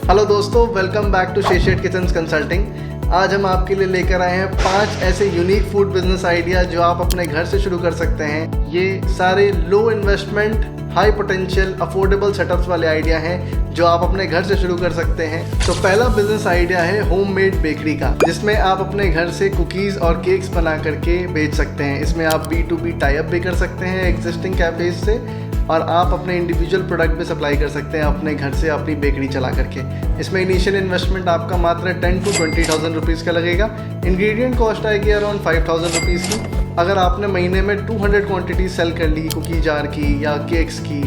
Hello दोस्तों, welcome back to शेशेट kitchens consulting. आज हम आपके लिए लेकर आए हैं 5 ऐसे यूनिक फूड बिजनेस आइडिया जो आप अपने घर से शुरू कर सकते हैं। ये सारे low investment, high potential, affordable setups वाले आइडिया हैं जो आप अपने घर से शुरू कर सकते हैं। तो पहला बिजनेस आइडिया है होममेड बेकरी का, जिसमें आप अपने घर से कुकीज़ और केक्स बना करके बेच सकते हैं। इसमें आप B2B टाई अप भी कर सकते हैं एग्जिस्टिंग कैफेज से, और आप अपने इंडिविजुअल प्रोडक्ट भी सप्लाई कर सकते हैं अपने घर से अपनी बेकरी चला करके। इसमें इनिशियल इन्वेस्टमेंट आपका मात्र 10 to 20,000 रुपीज़ का लगेगा। इंग्रेडिएंट कॉस्ट आएगी अराउंड 5,000 रुपीज़ की। अगर आपने महीने में 200 क्वांटिटी सेल कर ली कुकी जार की या केक्स की,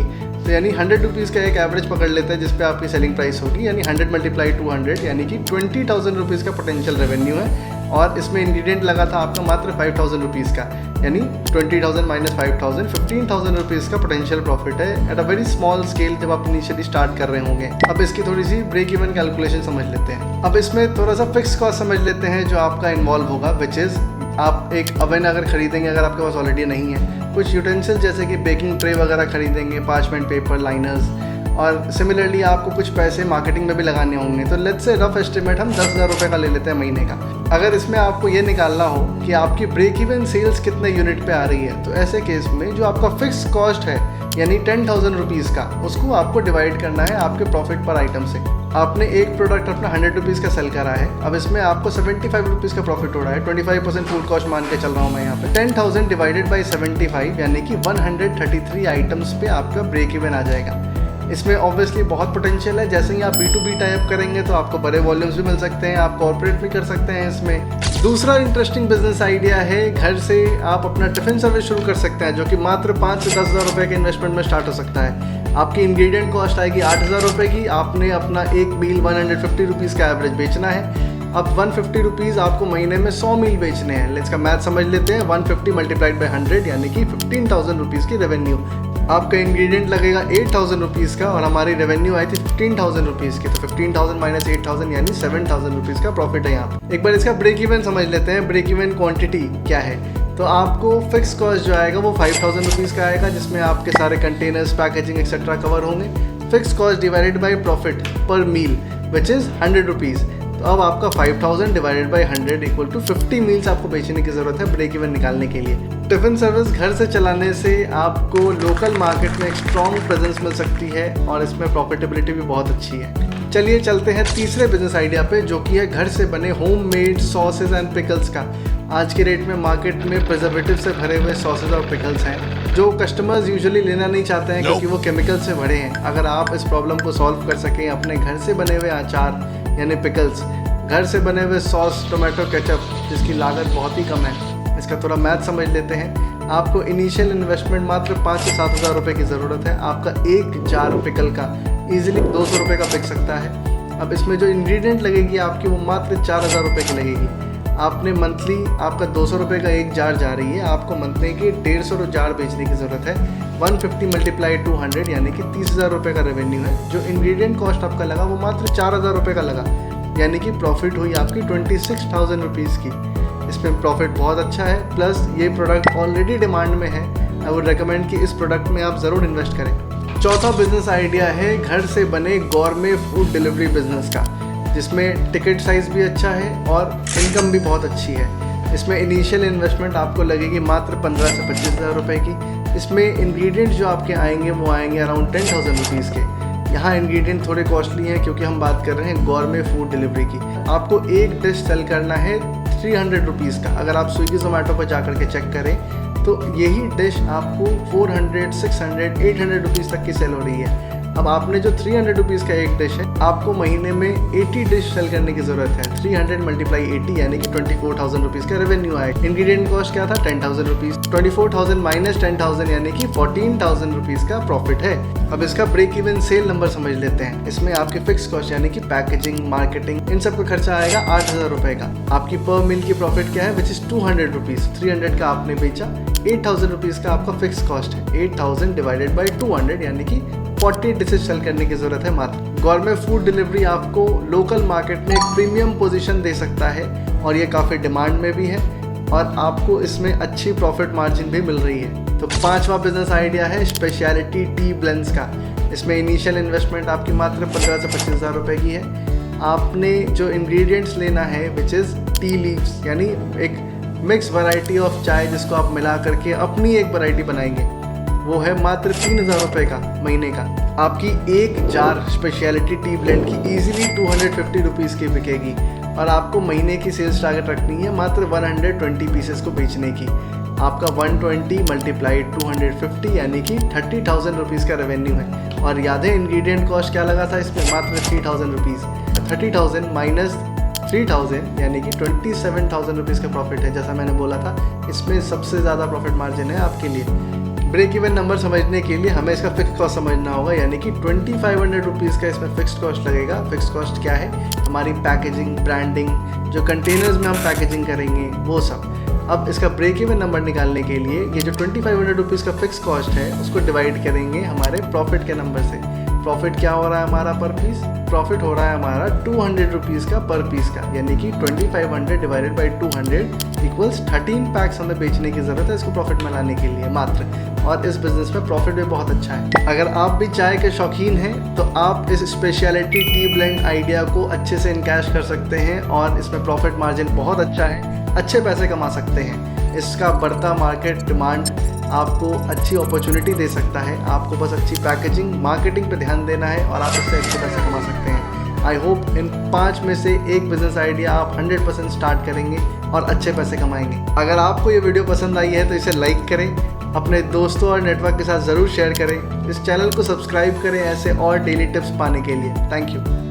तो यानी 100 रुपीज़ का एक एवरेज पकड़ लेते हैं जिस पे आपकी सेलिंग प्राइस होगी, यानी 100 × 200 यानी कि 20,000 रुपीज़ का पोटेंशियल रेवेन्यू है। और इसमें इंग्रेडिएंट लगा था आपका मात्र 5,000 रुपीज़ का, यानी 20,000 - 5,000 15,000 रुपीज़ का पोटेंशियल प्रॉफिट है at a very small scale जब आप इनिशियली स्टार्ट कर रहे होंगे। अब इसकी थोड़ी सी ब्रेक इवन कैलकुलेशन समझ लेते हैं। अब इसमें थोड़ा सा फिक्स कॉस्ट समझ लेते हैं जो आपका इन्वॉल्व होगा, विच इज़ आप एक ओवन अगर खरीदेंगे, अगर आपके पास ऑलरेडी नहीं है, कुछ यूटेंसिल जैसे कि बेकिंग ट्रे वगैरह खरीदेंगे, पार्चमेंट पेपर, लाइनर्स, और सिमिलरली आपको कुछ पैसे मार्केटिंग में भी लगाने होंगे। तो लेट्स से रफ एस्टिमेट हम 10,000 रुपये का ले लेते हैं महीने का। अगर इसमें आपको ये निकालना हो कि आपकी ब्रेक इवन सेल्स कितने यूनिट पे आ रही है, तो ऐसे केस में जो आपका फिक्स कॉस्ट है यानी 10,000 रुपीज़ का, उसको आपको डिवाइड करना है आपके प्रॉफिट पर आइटम से। आपने एक प्रोडक्ट अपना 100 रुपीज़ का सेल करा है, अब इसमें आपको 75 रुपीज़ का प्रॉफिट हो रहा है। 25% फूड कॉस्ट मान के चल रहा हूँ मैं यहाँ पे। 10,000 डिवाइडेड बाई 75 यानी कि 133 आइटम्स पे आपका ब्रेक इवन आ जाएगा। इसमें ऑब्वियसली बहुत पोटेंशियल है। जैसे ही आप B2B टाई अप करेंगे तो आपको बड़े वॉल्यूम्स भी मिल सकते हैं, आप कॉर्पोरेट भी कर सकते हैं इसमें। दूसरा इंटरेस्टिंग बिजनेस आइडिया है, घर से आप अपना टिफ़िन सर्विस शुरू कर सकते हैं, जो कि मात्र 5 से 10,000 रुपये के इन्वेस्टमेंट में स्टार्ट हो सकता है। आपकी इंग्रेडिएंट कॉस्ट आएगी 8,000 रुपये की। आपने अपना एक मील 150 रुपीज़ का एवरेज बेचना है। अब 150 रुपीज़ आपको महीने में 100 मील बेचने हैं। इसका मैथ समझ लेते हैं। 150 × 100 यानी कि 15,000 रुपीज़ की रेवेन्यू। आपका इंग्रेडिएंट लगेगा 8,000 रुपीज़ का, और हमारी रेवेन्यू आई थी 15,000 रुपीज़ की। तो 15,000 - 8,000 यानी 7,000 रुपीज़ का प्रॉफिट है यहाँ पे। एक बार इसका ब्रेक इवन समझ लेते हैं। ब्रेक इवन क्वांटिटी क्या है? तो आपको फिक्स कॉस्ट जो आएगा वो 5,000 रुपीज़ का आएगा, जिसमें आपके सारे कंटेनर्स, पैकेजिंग एक्सेट्रा कवर होंगे। Fix cost divided by profit पर मील विच इज़ 100 रुपीज़। तो अब आपका 5,000 divided by 100 equal to 50 meals आपको बेचने की ज़रूरत है ब्रेक इवन निकालने के लिए। टिफ़िन सर्विस घर से चलाने से आपको लोकल मार्केट में एक स्ट्रॉन्ग प्रेजेंस मिल सकती है, और इसमें प्रॉफिटेबिलिटी भी बहुत अच्छी है। चलिए चलते हैं तीसरे बिजनेस आइडिया पे, जो कि है घर से बने होममेड सॉसेज एंड पिकल्स का। आज के रेट में मार्केट में प्रिजर्वेटिव से भरे हुए सॉसेज और पिकल्स हैं जो कस्टमर्स यूजुअली लेना नहीं चाहते हैं क्योंकि वो केमिकल से भरे हैं। अगर आप इस प्रॉब्लम को सॉल्व कर सकें अपने घर से बने हुए अचार यानी पिकल्स, घर से बने हुए सॉस, टोमेटो केचप जिसकी लागत बहुत ही कम है, इसका थोड़ा मैथ समझ लेते हैं। आपको इनिशियल इन्वेस्टमेंट मात्र 5 से 7,000 रुपये की ज़रूरत है। आपका एक जार पिकल का ईजिली 200 रुपये का बिक सकता है। अब इसमें जो इंग्रेडिएंट लगेगी आपकी वो मात्र 4,000 रुपये की लगेगी। आपने मंथली आपका 200 रुपये का एक जार जा रही है, आपको मंथली की 150 जार बेचने की ज़रूरत है। 150 × 200 यानी कि 30,000 रुपये का रेवेन्यू है। जो इंग्रेडिएंट कॉस्ट आपका लगा वो मात्र 4,000 रुपये का लगा, यानी कि प्रॉफिट हुई आपकी 26,000 रुपीज़ की। इसमें प्रॉफिट बहुत अच्छा है, प्लस ये प्रोडक्ट ऑलरेडी डिमांड में है। आई वुड रिकमेंड कि इस प्रोडक्ट में आप ज़रूर इन्वेस्ट करें। चौथा बिजनेस आइडिया है घर से बने गॉर्मे फूड डिलीवरी बिजनेस का, जिसमें टिकट साइज़ भी अच्छा है और इनकम भी बहुत अच्छी है। इसमें इनिशियल इन्वेस्टमेंट आपको लगेगी मात्र 15 से 25,000 रुपये की। इसमें इंग्रेडिएंट्स जो आपके आएंगे वो आएंगे अराउंड 10,000 रुपीज़ के। यहाँ इंग्रेडिएंट थोड़े कॉस्टली हैं क्योंकि हम बात कर रहे हैं गॉर्मे फूड डिलीवरी की। आपको एक डिश सेल करना है 300 रुपीज़ का। अगर आप स्विगी जोमेटो पर जा कर के चेक करें तो यही डिश आपको 400, 600, 800 रुपीज़ तक की सेल हो रही है। अब आपने जो 300 रुपीज़ का एक डिश है, आपको महीने में 80 डिश सेल करने की ज़रूरत है। 300 × 80 यानी कि 24,000 रुपीज़ का रेवेन्यू आएगा। इंग्रेडिएंट कॉस्ट क्या था? 10,000 रुपीज़। 24,000 - 10,000 यानी कि 14,000 रुपीज़ का प्रॉफिट है। अब इसका ब्रेक इवन सेल नंबर समझ लेते हैं। इसमें आपके फिक्स कॉस्ट यानी कि पैकेजिंग, मार्केटिंग, इन सब का खर्चा आएगा 8,000 रुपये का। आपकी पर मील की प्रॉफिट क्या है? Which is 200 rupees. 300 का आपने बेचा, 8,000 रुपीज़ का आपका फिक्स कॉस्ट है। 8,000 डिवाइडेड बाई 200 यानी कि 40 डिशेज सेल करने की ज़रूरत है मात्र। गॉर्मे फूड डिलीवरी आपको लोकल मार्केट में एक प्रीमियम पोजीशन दे सकता है, और ये काफ़ी डिमांड में भी है, और आपको इसमें अच्छी प्रॉफिट मार्जिन भी मिल रही है। तो 5वां बिजनेस आइडिया है स्पेशलिटी टी ब्लेंड्स का। इसमें इनिशियल इन्वेस्टमेंट आपकी मात्र 15 से 25 हज़ार रुपये की है। आपने जो इंग्रेडिएंट्स लेना है विच इज़ टी लीव्स, यानी एक मिक्स वैरायटी ऑफ चाय जिसको आप मिला करके अपनी एक वैरायटी बनाएंगे, वो है मात्र 3,000 रुपये का महीने का। आपकी एक जार स्पेशलिटी टी ब्लेंड की ईजिली 250 रुपीज़ की बिकेगी और आपको महीने की सेल्स टारगेट रखनी है मात्र 120 पीसेस को बेचने की। आपका 120 मल्टीप्लाइड 250 यानी कि 30,000 रुपीज़ का रेवेन्यू है। और याद है इंग्रेडिएंट कॉस्ट क्या लगा था इसमें? मात्र 3,000 रुपीज़। 30,000 माइनस 3,000 यानी कि 27,000 रुपीज़ का प्रॉफिट है। जैसा मैंने बोला था, इसमें सबसे ज़्यादा प्रॉफिट मार्जिन है आपके लिए। ब्रेक इवन नंबर समझने के लिए हमें इसका फिक्स कॉस्ट समझना होगा, यानी कि 2,500 रुपीज़ का इसमें फिक्स्ड कॉस्ट लगेगा। फिक्स्ड कॉस्ट क्या है? हमारी पैकेजिंग, ब्रांडिंग, जो कंटेनर्स में हम पैकेजिंग करेंगे वो सब। अब इसका ब्रेक इवन नंबर निकालने के लिए ये जो 2,500 रुपीज़ का फिक्स कॉस्ट है उसको डिवाइड करेंगे हमारे प्रॉफिट के नंबर से। प्रॉफिट क्या हो रहा है हमारा पर पीस? प्रॉफिट हो रहा है हमारा 200 रुपीज़ का पर पीस का, यानी कि 2,500 डिवाइडेड बाई 200 इक्वल्स 13 पैक्स हमें बेचने की ज़रूरत है इसको प्रॉफिट में लाने के लिए मात्र। और इस बिज़नेस में प्रॉफिट भी बहुत अच्छा है। अगर आप भी चाय के शौकीन हैं तो आप इस स्पेशलिटी टी ब्लेंड आइडिया को अच्छे से इनकैश कर सकते हैं और इसमें प्रॉफिट मार्जिन बहुत अच्छा है, अच्छे पैसे कमा सकते हैं। इसका बढ़ता मार्केट डिमांड आपको अच्छी अपॉर्चुनिटी दे सकता है। आपको बस अच्छी पैकेजिंग, मार्केटिंग पे ध्यान देना है और आप इससे अच्छे पैसे कमा सकते हैं। आई होप इन 5 में से एक बिज़नेस आइडिया आप 100% स्टार्ट करेंगे और अच्छे पैसे कमाएंगे। अगर आपको ये वीडियो पसंद आई है तो इसे लाइक करें, अपने दोस्तों और नेटवर्क के साथ ज़रूर शेयर करें, इस चैनल को सब्सक्राइब करें ऐसे और डेली टिप्स पाने के लिए। Thank you.